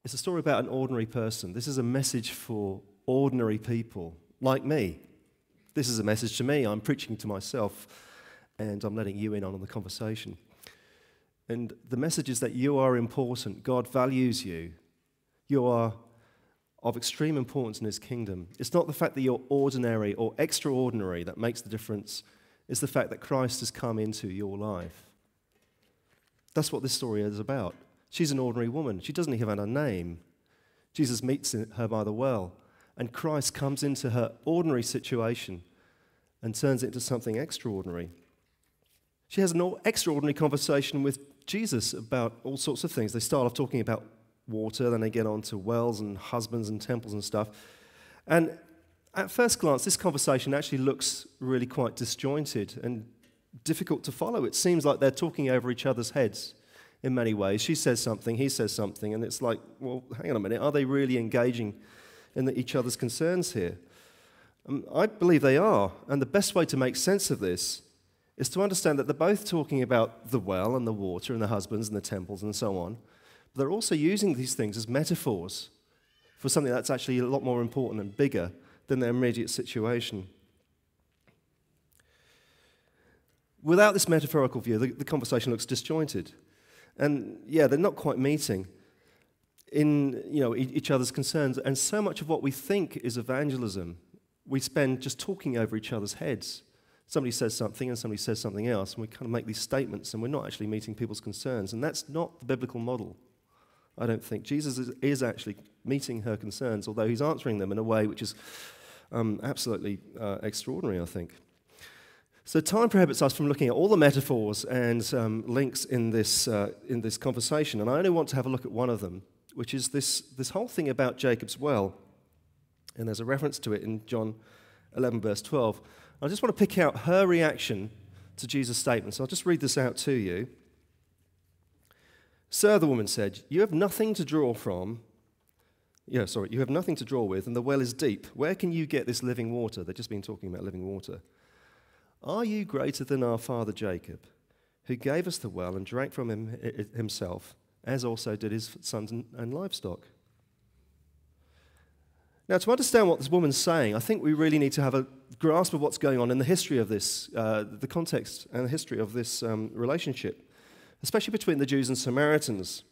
It's a story about an ordinary person. This is a message for ordinary people like me. This is a message to me. I'm preaching to myself, and I'm letting you in on the conversation. And the message is that you are important. God values you. You are of extreme importance in his kingdom. It's not the fact that you're ordinary or extraordinary that makes the difference. It's the fact that Christ has come into your life. That's what this story is about. She's an ordinary woman. She doesn't even have a name. Jesus meets her by the well, and Christ comes into her ordinary situation and turns it into something extraordinary. She has an extraordinary conversation with Jesus about all sorts of things. They start off talking about water, then they get on to wells and husbands and temples and stuff. And at first glance, this conversation actually looks really quite disjointed and difficult to follow. It seems like they're talking over each other's heads in many ways. She says something, he says something, and it's like, well, hang on a minute, are they really engaging in each other's concerns here? I believe they are, and the best way to make sense of this is to understand that they're both talking about the well and the water and the husbands and the temples and so on, but they're also using these things as metaphors for something that's actually a lot more important and bigger than their immediate situation. Without this metaphorical view, the conversation looks disjointed. And yeah, they're not quite meeting in each other's concerns. And so much of what we think is evangelism, we spend just talking over each other's heads. Somebody says something and somebody says something else, and we kind of make these statements, and we're not actually meeting people's concerns. And that's not the biblical model, I don't think. Jesus is actually meeting her concerns, although he's answering them in a way which is absolutely extraordinary, I think. So time prohibits us from looking at all the metaphors and links in this conversation, and I only want to have a look at one of them, which is this whole thing about Jacob's well. And there's a reference to it in John 11, verse 12. I just want to pick out her reaction to Jesus' statement. So I'll just read this out to you. Sir, the woman said, you have nothing to draw with, and the well is deep. Where can you get this living water? They've just been talking about living water. Are you greater than our father Jacob, who gave us the well and drank from him himself, as also did his sons and livestock? Now, to understand what this woman's saying, I think we really need to have a grasp of what's going on in the history of this, the context and the history of this relationship, especially between the Jews and Samaritans,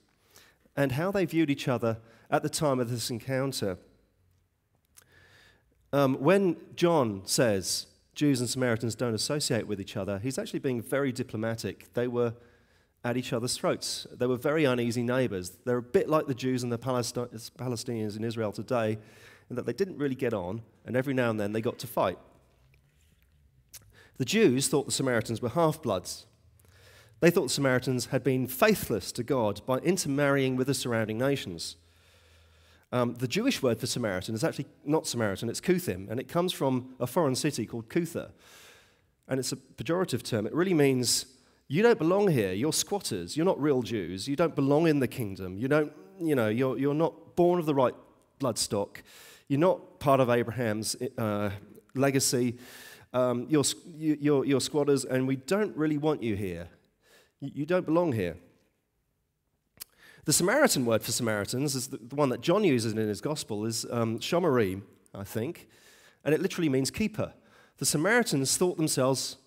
and how they viewed each other at the time of this encounter. When John says Jews and Samaritans don't associate with each other, he's actually being very diplomatic. They were at each other's throats. They were very uneasy neighbors. They're a bit like the Jews and the Palestinians in Israel today, in that they didn't really get on, and every now and then they got to fight. The Jews thought the Samaritans were half-bloods. They thought the Samaritans had been faithless to God by intermarrying with the surrounding nations. The Jewish word for Samaritan is actually not Samaritan, it's Kuthim, and it comes from a foreign city called Kutha. And it's a pejorative term. It really means, you don't belong here, you're squatters, you're not real Jews, you don't belong in the kingdom, you're not born of the right bloodstock, you're not part of Abraham's legacy, you're squatters, and we don't really want you here. You don't belong here. The Samaritan word for Samaritans is the one that John uses in his gospel, is shomerim, I think, and it literally means keeper. The Samaritans thought themselves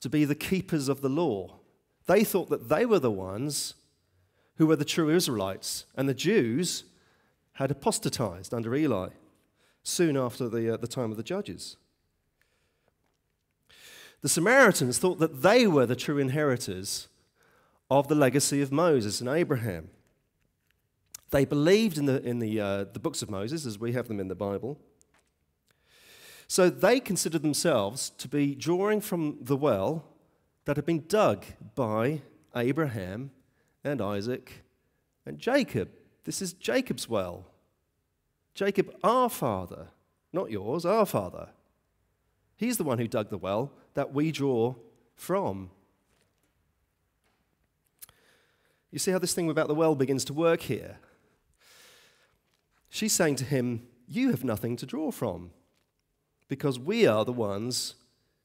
to be the keepers of the law. They thought that they were the ones who were the true Israelites, and the Jews had apostatized under Eli soon after the time of the judges. The Samaritans thought that they were the true inheritors of the legacy of Moses and Abraham. They believed in the books of Moses, as we have them in the Bible. So they considered themselves to be drawing from the well that had been dug by Abraham and Isaac and Jacob. This is Jacob's well. Jacob, our father, not yours, our father. He's the one who dug the well that we draw from. You see how this thing about the well begins to work here? She's saying to him, you have nothing to draw from, because we are the ones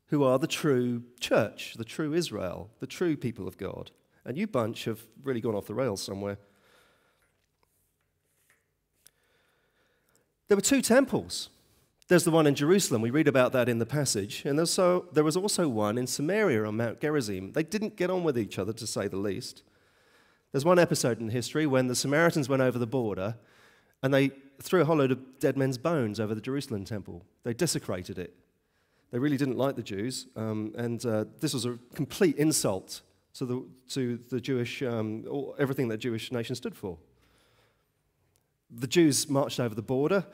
who are the true church, the true Israel, the true people of God. And you bunch have really gone off the rails somewhere. There were two temples. There's the one in Jerusalem. We read about that in the passage. And there was also one in Samaria on Mount Gerizim. They didn't get on with each other, to say the least. There's one episode in history when the Samaritans went over the border and they threw a whole load of dead men's bones over the Jerusalem temple. They desecrated it. They really didn't like the Jews, and this was a complete insult to the Jewish, or everything that Jewish nation stood for. The Jews marched over the border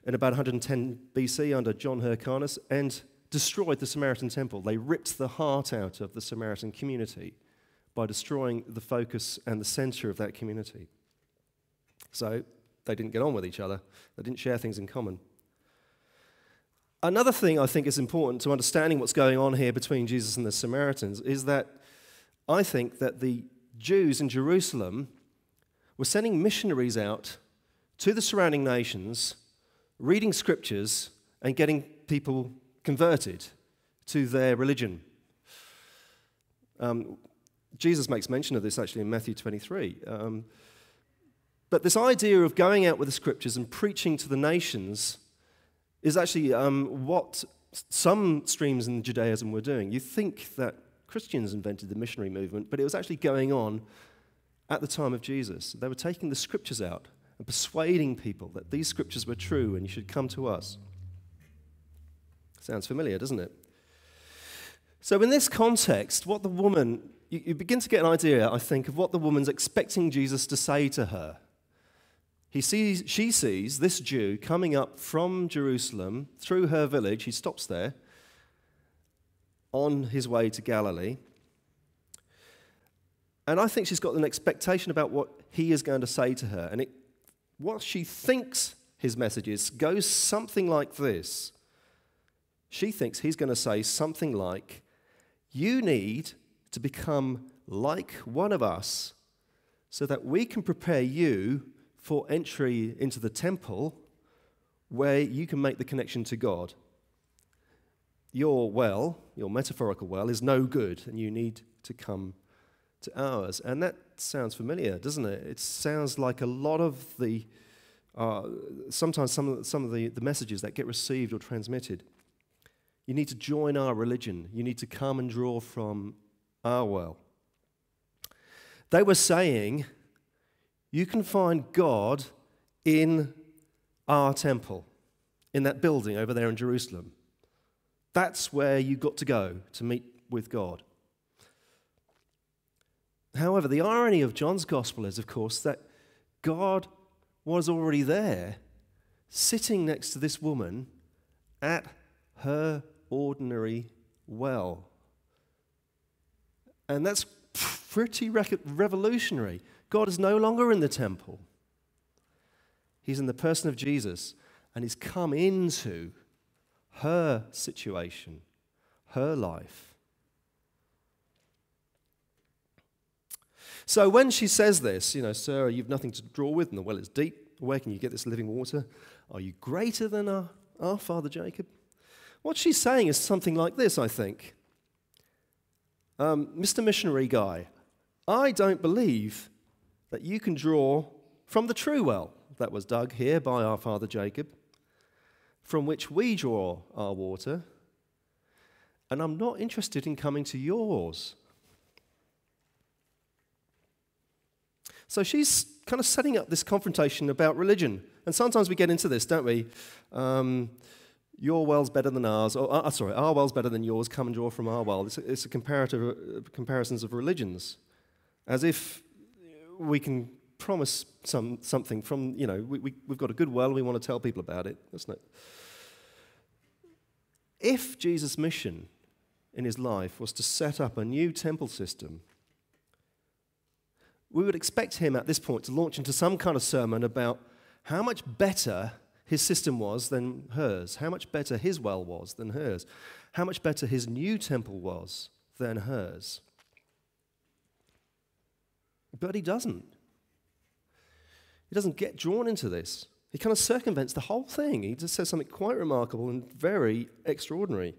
in about 110 BC under John Hyrcanus and destroyed the Samaritan temple. They ripped the heart out of the Samaritan community by destroying the focus and the center of that community. So they didn't get on with each other. They didn't share things in common. Another thing I think is important to understanding what's going on here between Jesus and the Samaritans is that I think that the Jews in Jerusalem were sending missionaries out to the surrounding nations, reading scriptures and getting people converted to their religion. Jesus makes mention of this actually in Matthew 23. But this idea of going out with the scriptures and preaching to the nations is actually what some streams in Judaism were doing. You think that Christians invented the missionary movement, but it was actually going on at the time of Jesus. They were taking the scriptures out and persuading people that these scriptures were true and you should come to us. Sounds familiar, doesn't it? So in this context, what the woman, you begin to get an idea, I think, of what the woman's expecting Jesus to say to her. She sees this Jew coming up from Jerusalem through her village. He stops there on his way to Galilee. And I think she's got an expectation about what he is going to say to her. And what she thinks his message is goes something like this. She thinks he's going to say something like, you need to become like one of us so that we can prepare you for entry into the temple where you can make the connection to God. Your well, your metaphorical well, is no good, and you need to come to ours. And that sounds familiar, doesn't it? It sounds like a lot of the, sometimes some of the messages that get received or transmitted. You need to join our religion. You need to come and draw from our well. They were saying, you can find God in our temple, in that building over there in Jerusalem. That's where you got to go to meet with God. However, the irony of John's gospel is, of course, that God was already there, sitting next to this woman at her ordinary well. And that's pretty revolutionary. God is no longer in the temple. He's in the person of Jesus, and he's come into her situation, her life. So when she says this, Sarah, you've nothing to draw with, and the well is deep. Where can you get this living water? Are you greater than our father Jacob? What she's saying is something like this, I think. Mr. Missionary Guy, I don't believe that you can draw from the true well that was dug here by our father Jacob, from which we draw our water, and I'm not interested in coming to yours. So she's kind of setting up this confrontation about religion. And sometimes we get into this, don't we? Your well's better than ours, or our well's better than yours, come and draw from our well. It's a comparisons of religions, as if we can promise something from, we've got a good well and we want to tell people about it. That's not. If Jesus' mission in his life was to set up a new temple system, we would expect him at this point to launch into some kind of sermon about how much better his system was than hers, how much better his well was than hers, how much better his new temple was than hers. But he doesn't. He doesn't get drawn into this. He kind of circumvents the whole thing. He just says something quite remarkable and very extraordinary.